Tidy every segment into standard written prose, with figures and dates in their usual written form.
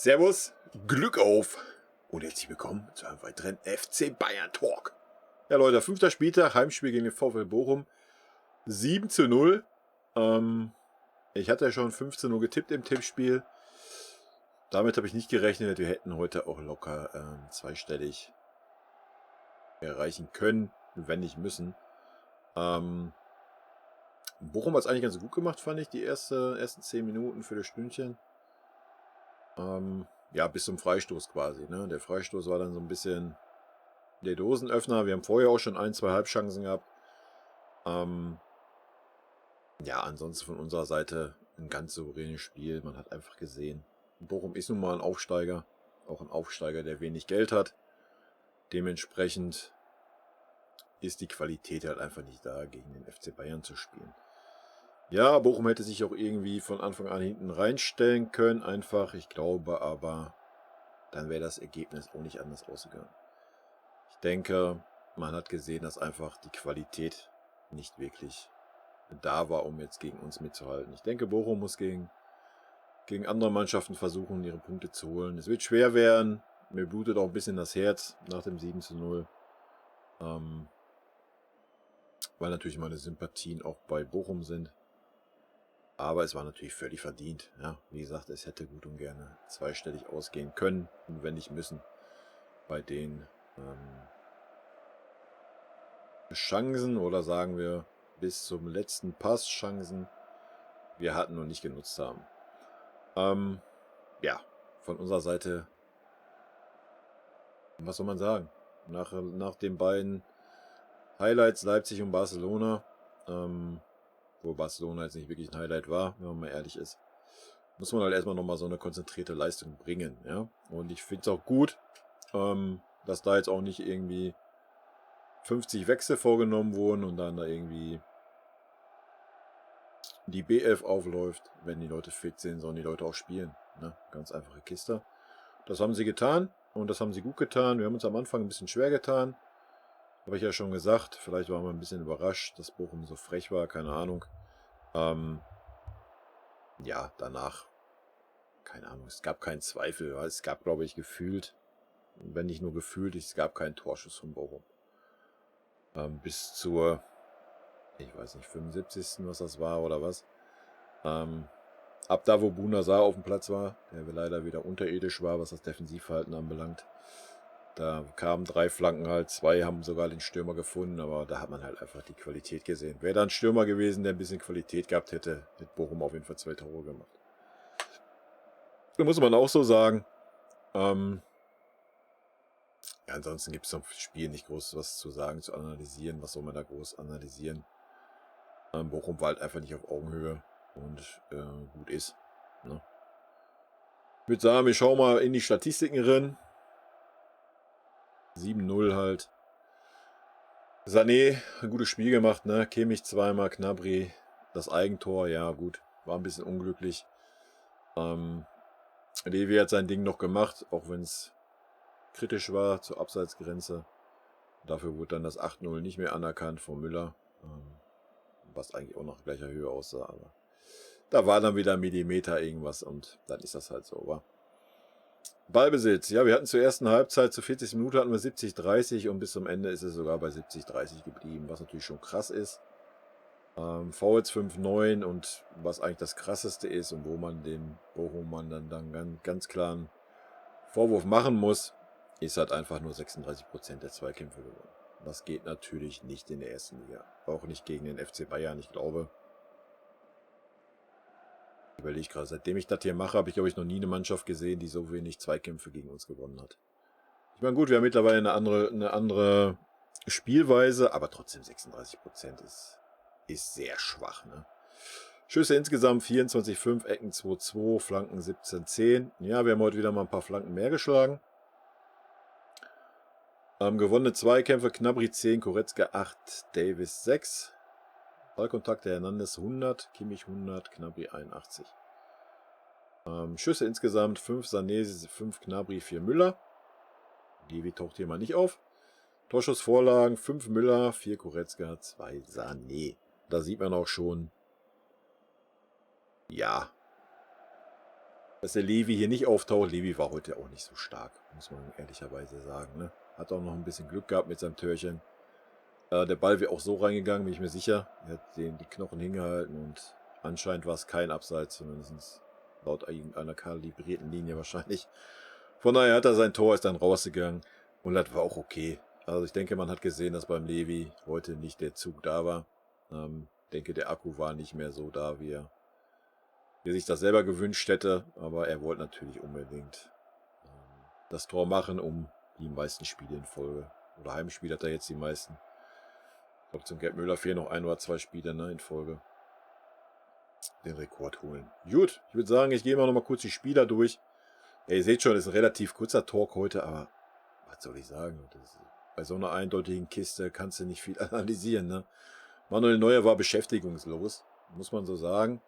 Servus, Glück auf und herzlich willkommen zu einem weiteren FC Bayern Talk. Ja Leute, 5. Spieltag, Heimspiel gegen den VfL Bochum, 7:0. Ich hatte ja schon 15:0 getippt im Tippspiel. Damit habe ich nicht gerechnet, wir hätten heute auch locker zweistellig erreichen können, wenn nicht müssen. Bochum hat es eigentlich ganz gut gemacht, fand ich, die ersten 10 Minuten für das Stündchen. Ja, bis zum Freistoß quasi. Ne? Der Freistoß war dann so ein bisschen der Dosenöffner. Wir haben vorher auch schon 1, 2 Halbchancen gehabt. Ja, ansonsten von unserer Seite ein ganz souveränes Spiel. Man hat einfach gesehen, Bochum ist nun mal ein Aufsteiger. Auch ein Aufsteiger, der wenig Geld hat. Dementsprechend ist die Qualität halt einfach nicht da, gegen den FC Bayern zu spielen. Ja, Bochum hätte sich auch irgendwie von Anfang an hinten reinstellen können. Einfach, ich glaube aber, dann wäre das Ergebnis auch nicht anders ausgegangen. Ich denke, man hat gesehen, dass einfach die Qualität nicht wirklich da war, um jetzt gegen uns mitzuhalten. Ich denke, Bochum muss gegen andere Mannschaften versuchen, ihre Punkte zu holen. Es wird schwer werden. Mir blutet auch ein bisschen das Herz nach dem 7:0. Weil natürlich meine Sympathien auch bei Bochum sind. Aber es war natürlich völlig verdient. Ja, wie gesagt, es hätte gut und gerne zweistellig ausgehen können und wenn nicht müssen. Bei den Chancen oder sagen wir bis zum letzten Pass Chancen wir hatten und nicht genutzt haben. Ja, von unserer Seite, was soll man sagen? Nach den beiden Highlights Leipzig und Barcelona, wo Barcelona jetzt nicht wirklich ein Highlight war, wenn man mal ehrlich ist, muss man halt erstmal nochmal so eine konzentrierte Leistung bringen. Ja? Und ich finde es auch gut, dass da jetzt auch nicht irgendwie 50 Wechsel vorgenommen wurden und dann da irgendwie die B11 aufläuft. Wenn die Leute fit sind, sollen die Leute auch spielen. Ne? Ganz einfache Kiste. Das haben sie getan und das haben sie gut getan. Wir haben uns am Anfang ein bisschen schwer getan. Habe ich ja schon gesagt. Vielleicht waren wir ein bisschen überrascht, dass Bochum so frech war. Keine Ahnung. Ja, danach, keine Ahnung, es gab keinen Zweifel. Es gab, glaube ich, gefühlt, wenn nicht nur gefühlt, es gab keinen Torschuss von Bochum. Bis zur, ich weiß nicht, 75. was das war oder was. Ab da, wo Buna Sarr auf dem Platz war, der leider wieder unterirdisch war, was das Defensivverhalten anbelangt. Da kamen 3 Flanken halt, 2 haben sogar den Stürmer gefunden, aber da hat man halt einfach die Qualität gesehen. Wäre da ein Stürmer gewesen, der ein bisschen Qualität gehabt hätte, hätte Bochum auf jeden Fall 2 Tore gemacht. Da muss man auch so sagen. Ja, ansonsten gibt es zum Spiel nicht groß was zu sagen, zu analysieren. Was soll man da groß analysieren? Bochum war halt einfach nicht auf Augenhöhe und gut ist. Ne? Ich würde sagen, wir schauen mal in die Statistiken rein. 7:0 halt. Sané, ein gutes Spiel gemacht, ne? Kimmich zweimal, Gnabry, das Eigentor, ja gut, war ein bisschen unglücklich. Levi hat sein Ding noch gemacht, auch wenn es kritisch war zur Abseitsgrenze. Dafür wurde dann das 8:0 nicht mehr anerkannt von Müller, was eigentlich auch nach gleicher Höhe aussah, aber da war dann wieder ein Millimeter irgendwas und dann ist das halt so, wa? Ballbesitz, ja, wir hatten zur ersten Halbzeit, zur 40 Minuten hatten wir 70-30 und bis zum Ende ist es sogar bei 70-30 geblieben, was natürlich schon krass ist. Fouls 5-9 und was eigentlich das krasseste ist und wo man dem Bochum dann ganz klaren Vorwurf machen muss, ist halt einfach nur 36% der Zweikämpfe gewonnen. Das geht natürlich nicht in der ersten Liga. Auch nicht gegen den FC Bayern, ich glaube. Ich überlege gerade, seitdem ich das hier mache, habe ich, glaube ich, noch nie eine Mannschaft gesehen, die so wenig Zweikämpfe gegen uns gewonnen hat. Ich meine, gut, wir haben mittlerweile eine andere Spielweise, aber trotzdem 36% ist sehr schwach, ne? Schüsse insgesamt 24,5, Ecken 2,2, Flanken 17,10. Ja, wir haben heute wieder mal ein paar Flanken mehr geschlagen. Gewonnene Zweikämpfe, Gnabry 10, Goretzka 8, Davis 6. Ballkontakte Hernandez 100, Kimmich 100, Gnabry 81. Schüsse insgesamt 5 Sané, 5 Gnabry, 4 Müller. Levi taucht hier mal nicht auf. Torschussvorlagen 5 Müller, 4 Goretzka, 2 Sané. Da sieht man auch schon, ja, dass der Levi hier nicht auftaucht. Levi war heute auch nicht so stark, muss man ehrlicherweise sagen. Ne? Hat auch noch ein bisschen Glück gehabt mit seinem Törchen. Der Ball wäre auch so reingegangen, bin ich mir sicher. Er hat die Knochen hingehalten und anscheinend war es kein Abseits, zumindest laut irgendeiner kalibrierten Linie wahrscheinlich. Von daher hat er sein Tor, ist dann rausgegangen und das war auch okay. Also ich denke, man hat gesehen, dass beim Levi heute nicht der Zug da war. Denke, der Akku war nicht mehr so da, wie er sich das selber gewünscht hätte, aber er wollte natürlich unbedingt das Tor machen, um die meisten Spiele in Folge, oder Heimspiele hat er jetzt die meisten. Ich glaube, zum Gerd Müller fehlen noch 1 oder 2 Spiele, ne, in Folge. Den Rekord holen. Gut, ich würde sagen, ich gehe mal noch mal kurz die Spieler durch. Ja, ihr seht schon, das ist ein relativ kurzer Talk heute, aber was soll ich sagen? Bei so einer eindeutigen Kiste kannst du nicht viel analysieren, ne? Manuel Neuer war beschäftigungslos, muss man so sagen.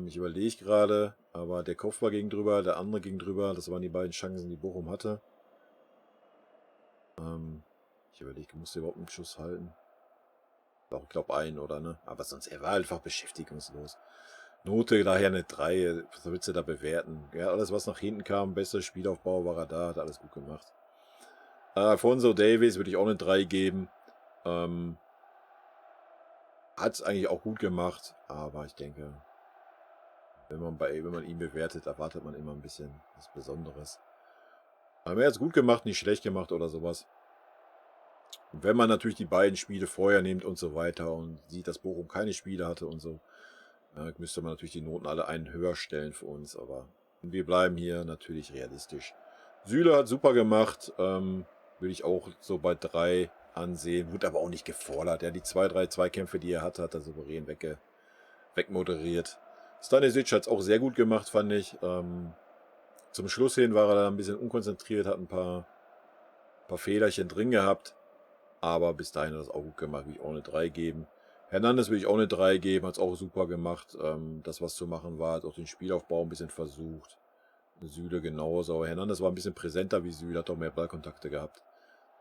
Ich überlege gerade, aber der Kopf war gegen drüber, der andere ging drüber. Das waren die beiden Chancen, die Bochum hatte. Ich überlege, musste überhaupt einen Schuss halten? Auch, ich glaube, einen, oder ne? Aber sonst, er war einfach beschäftigungslos. Note daher eine 3. Was willst du da bewerten? Ja, alles, was nach hinten kam, besser Spielaufbau war er da, hat alles gut gemacht. Alphonso Davies würde ich auch eine 3 geben. Hat es eigentlich auch gut gemacht, aber ich denke, wenn man ihn bewertet, erwartet man immer ein bisschen was Besonderes. Aber er hat es gut gemacht, nicht schlecht gemacht oder sowas. Und wenn man natürlich die beiden Spiele vorher nimmt und so weiter und sieht, dass Bochum keine Spiele hatte und so, müsste man natürlich die Noten alle einen höher stellen für uns. Aber wir bleiben hier natürlich realistisch. Süle hat super gemacht, würde ich auch so bei 3 ansehen. Wurde aber auch nicht gefordert. Ja, die 2, 3 Zweikämpfe, die er hatte, hat er souverän wegmoderiert. Stanisic hat es auch sehr gut gemacht, fand ich. Zum Schluss hin war er da ein bisschen unkonzentriert, hat ein paar Fehlerchen drin gehabt. Aber bis dahin hat er es auch gut gemacht, will ich auch eine 3 geben. Hernandez will ich auch eine 3 geben, hat es auch super gemacht. Das, was zu machen war, hat auch den Spielaufbau ein bisschen versucht. Süle genauso. Aber Hernandez war ein bisschen präsenter wie Süle, hat auch mehr Ballkontakte gehabt.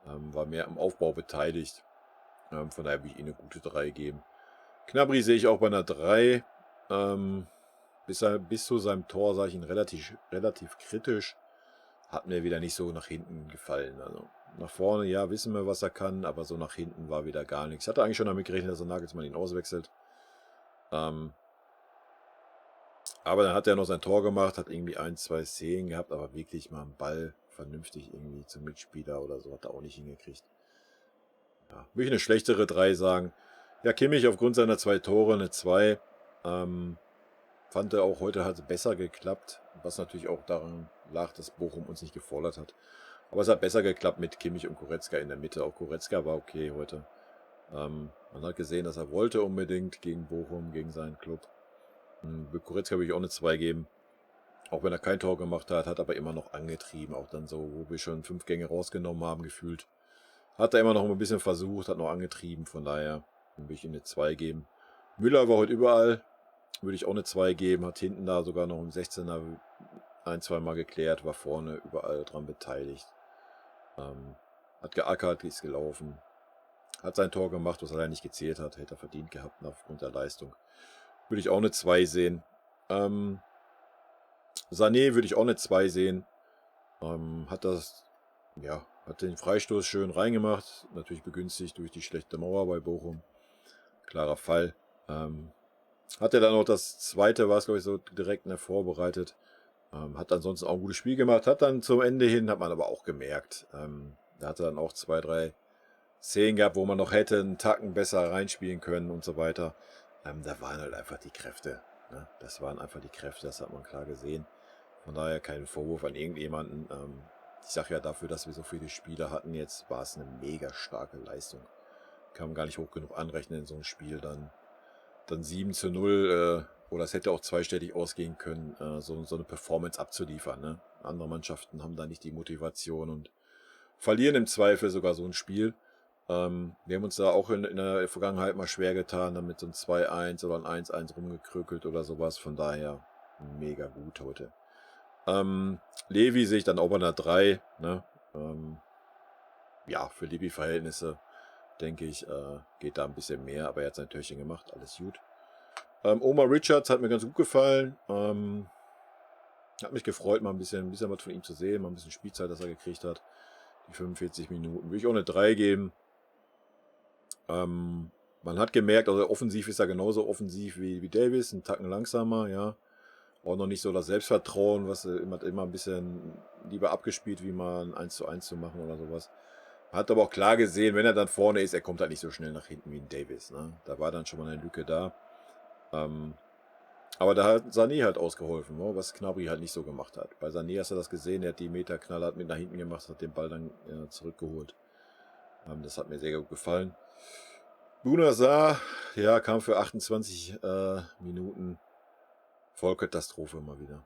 War mehr am Aufbau beteiligt. Von daher will ich ihm eine gute 3 geben. Gnabry sehe ich auch bei einer 3. Bis zu seinem Tor sah ich ihn relativ kritisch. Hat mir wieder nicht so nach hinten gefallen. Also nach vorne, ja, wissen wir, was er kann, aber so nach hinten war wieder gar nichts. Ich hatte eigentlich schon damit gerechnet, dass der Nagelsmann ihn auswechselt. Aber dann hat er noch sein Tor gemacht, hat irgendwie 1, 2 Szenen gehabt, aber wirklich mal einen Ball vernünftig irgendwie zum Mitspieler oder so hat er auch nicht hingekriegt. Ja, will ich eine schlechtere 3 sagen. Ja, Kimmich aufgrund seiner 2 Tore eine 2. Fand er auch heute hat es besser geklappt, was natürlich auch daran lag, dass Bochum uns nicht gefordert hat. Aber es hat besser geklappt mit Kimmich und Goretzka in der Mitte. Auch Goretzka war okay heute. Man hat gesehen, dass er wollte unbedingt gegen Bochum, gegen seinen Club. Goretzka würde ich auch eine 2 geben. Auch wenn er kein Tor gemacht hat, hat aber immer noch angetrieben. Auch dann so, wo wir schon 5 Gänge rausgenommen haben, gefühlt. Hat er immer noch ein bisschen versucht, hat noch angetrieben. Von daher würde ich ihm eine 2 geben. Müller war heute überall. Würde ich auch eine 2 geben. Hat hinten da sogar noch im 16er 1, 2 Mal geklärt. War vorne überall dran beteiligt. Hat geackert, ist gelaufen. Hat sein Tor gemacht, was er nicht gezählt hat. Hätte er verdient gehabt aufgrund der Leistung. Würde ich auch eine 2 sehen. Sané würde ich auch eine 2 sehen. Hat den Freistoß schön reingemacht. Natürlich begünstigt durch die schlechte Mauer bei Bochum. Klarer Fall. Hat er dann noch das zweite, war es glaube ich so direkt vorbereitet. Hat ansonsten auch ein gutes Spiel gemacht. Hat dann zum Ende hin, hat man aber auch gemerkt. Da hat er dann auch 2, 3 Szenen gehabt, wo man noch hätte einen Tacken besser reinspielen können und so weiter. Da waren halt einfach die Kräfte. Ne? Das waren einfach die Kräfte, das hat man klar gesehen. Von daher kein Vorwurf an irgendjemanden. Ich sage ja dafür, dass wir so viele Spieler hatten, jetzt war es eine mega starke Leistung. Kann man gar nicht hoch genug anrechnen in so einem Spiel. Dann 7-0, oder es hätte auch zweistellig ausgehen können, so eine Performance abzuliefern. Ne? Andere Mannschaften haben da nicht die Motivation und verlieren im Zweifel sogar so ein Spiel. Wir haben uns da auch in der Vergangenheit mal schwer getan, damit so ein 2-1 oder ein 1-1 rumgekrökelt oder sowas. Von daher mega gut heute. Levi sehe ich dann auch bei einer 3. Ne? Ja, für Levi-Verhältnisse denke ich, geht da ein bisschen mehr, aber er hat sein Törchen gemacht, alles gut. Omar Richards hat mir ganz gut gefallen. Hat mich gefreut, mal ein bisschen was von ihm zu sehen, mal ein bisschen Spielzeit, das er gekriegt hat. Die 45 Minuten. Würde ich auch eine 3 geben. Man hat gemerkt, also offensiv ist er genauso offensiv wie Davis, einen Tacken langsamer, ja. Auch noch nicht so das Selbstvertrauen, was immer ein bisschen lieber abgespielt, wie mal ein 1:1 zu machen oder sowas. Hat aber auch klar gesehen, wenn er dann vorne ist, er kommt halt nicht so schnell nach hinten wie ein Davis. Ne? Da war dann schon mal eine Lücke da. Aber da hat Sané halt ausgeholfen, ne? Was Gnabry halt nicht so gemacht hat. Bei Sané hast du das gesehen, er hat die Meter knallhart mit nach hinten gemacht, hat den Ball dann zurückgeholt. Das hat mir sehr gut gefallen. Bouna Sarr, ja, kam für 28 Minuten. Vollkatastrophe mal wieder.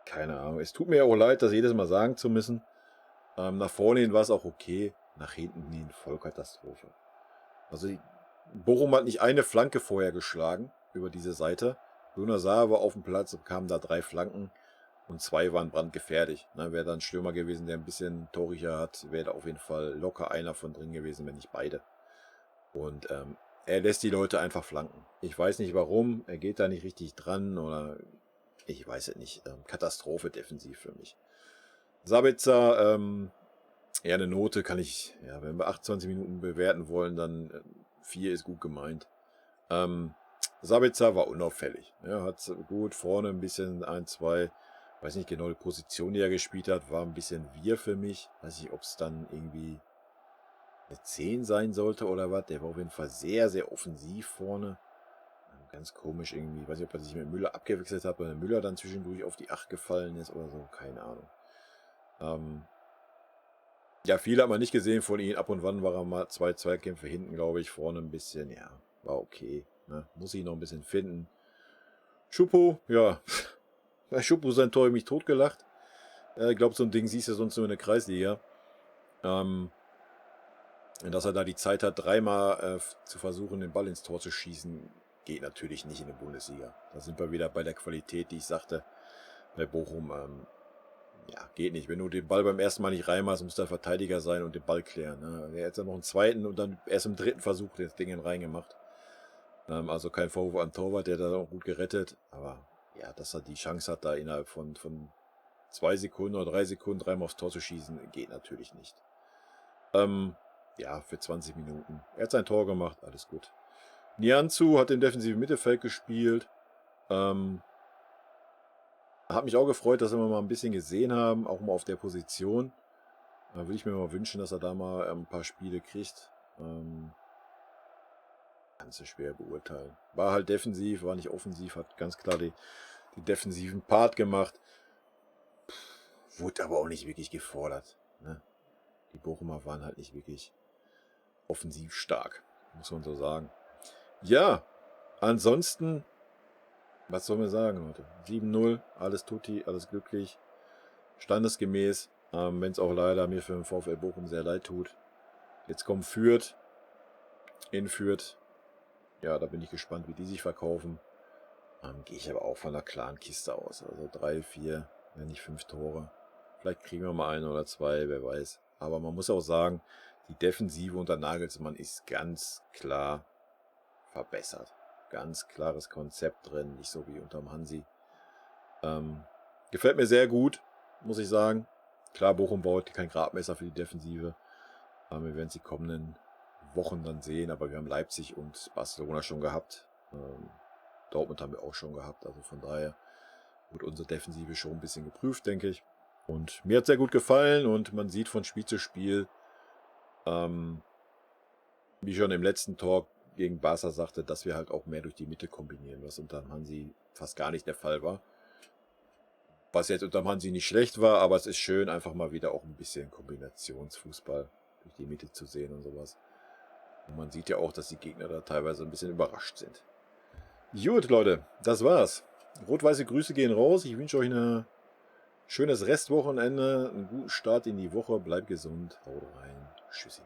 Keine Ahnung. Es tut mir auch leid, das jedes Mal sagen zu müssen. Nach vorne hin war es auch okay. Nach hinten hin Vollkatastrophe. Also Bochum hat nicht eine Flanke vorher geschlagen über diese Seite. Bouna Sarr war auf dem Platz und kamen da 3 Flanken und 2 waren brandgefährlich. Wäre dann Stürmer gewesen, der ein bisschen Torricher hat, wäre da auf jeden Fall locker einer von drin gewesen, wenn nicht beide. Und er lässt die Leute einfach flanken. Ich weiß nicht warum, er geht da nicht richtig dran oder ich weiß es nicht. Katastrophe defensiv für mich. Sabitzer, ja, eine Note kann ich, ja, wenn wir 28 Minuten bewerten wollen, dann 4 ist gut gemeint. Sabitzer war unauffällig. Ja, hat gut vorne ein bisschen 1, 2, weiß nicht genau die Position, die er gespielt hat, war ein bisschen wir für mich. Weiß nicht, ob es dann irgendwie eine 10 sein sollte oder was. Der war auf jeden Fall sehr, sehr offensiv vorne. Ganz komisch irgendwie. Weiß nicht, ob er sich mit Müller abgewechselt hat, weil Müller dann zwischendurch auf die 8 gefallen ist oder so. Keine Ahnung. Ja, viele hat man nicht gesehen von ihm. Ab und wann war er mal 2 Zweikämpfe hinten, glaube ich. Vorne ein bisschen, ja, war okay. Ne? Muss ich noch ein bisschen finden. Schupo, ja. Bei Schupo sein Tor mich totgelacht. Ich glaube, so ein Ding siehst du sonst nur in der Kreisliga. Dass er da die Zeit hat, 3-mal zu versuchen, den Ball ins Tor zu schießen, geht natürlich nicht in der Bundesliga. Da sind wir wieder bei der Qualität, die ich sagte, bei Bochum. Ja, geht nicht. Wenn du den Ball beim ersten Mal nicht reinmachst, muss der Verteidiger sein und den Ball klären. Ne? Er hat dann noch einen zweiten und dann erst im 3. Versuch das Ding reingemacht. Also kein Vorwurf an Torwart, der da auch gut gerettet. Aber ja, dass er die Chance hat, da innerhalb von 2 Sekunden oder 3 Sekunden 3-mal aufs Tor zu schießen, geht natürlich nicht. Ja, für 20 Minuten. Er hat sein Tor gemacht, alles gut. Nianzou hat im defensiven Mittelfeld gespielt. Hat mich auch gefreut, dass wir mal ein bisschen gesehen haben, auch mal auf der Position. Da würde ich mir mal wünschen, dass er da mal ein paar Spiele kriegt. Ganz so schwer beurteilen. War halt defensiv, war nicht offensiv, hat ganz klar die defensiven Part gemacht. Wurde aber auch nicht wirklich gefordert. Ne? Die Bochumer waren halt nicht wirklich offensiv stark, muss man so sagen. Ja, ansonsten, was soll man sagen, Leute? 7-0, alles tutti, alles glücklich, standesgemäß, wenn es auch leider mir für den VfL Bochum sehr leid tut. Jetzt kommt Fürth, in Fürth, ja, da bin ich gespannt, wie die sich verkaufen. Gehe ich aber auch von einer klaren Kiste aus, also 3, 4, wenn nicht 5 Tore. Vielleicht kriegen wir mal 1 oder 2, wer weiß. Aber man muss auch sagen, die Defensive unter Nagelsmann ist ganz klar verbessert. Ganz klares Konzept drin, nicht so wie unterm Hansi. Gefällt mir sehr gut, muss ich sagen. Klar, Bochum baut kein Gradmesser für die Defensive. Wir werden es die kommenden Wochen dann sehen, aber wir haben Leipzig und Barcelona schon gehabt. Dortmund haben wir auch schon gehabt, also von daher wird unsere Defensive schon ein bisschen geprüft, denke ich. Und mir hat es sehr gut gefallen und man sieht von Spiel zu Spiel, wie schon im letzten Talk gegen Barca sagte, dass wir halt auch mehr durch die Mitte kombinieren, was unter Hansi fast gar nicht der Fall war. Was jetzt unter Hansi nicht schlecht war, aber es ist schön, einfach mal wieder auch ein bisschen Kombinationsfußball durch die Mitte zu sehen und sowas. Und man sieht ja auch, dass die Gegner da teilweise ein bisschen überrascht sind. Gut, Leute, das war's. Rot-weiße Grüße gehen raus. Ich wünsche euch ein schönes Restwochenende, einen guten Start in die Woche. Bleibt gesund. Haut rein. Tschüssi.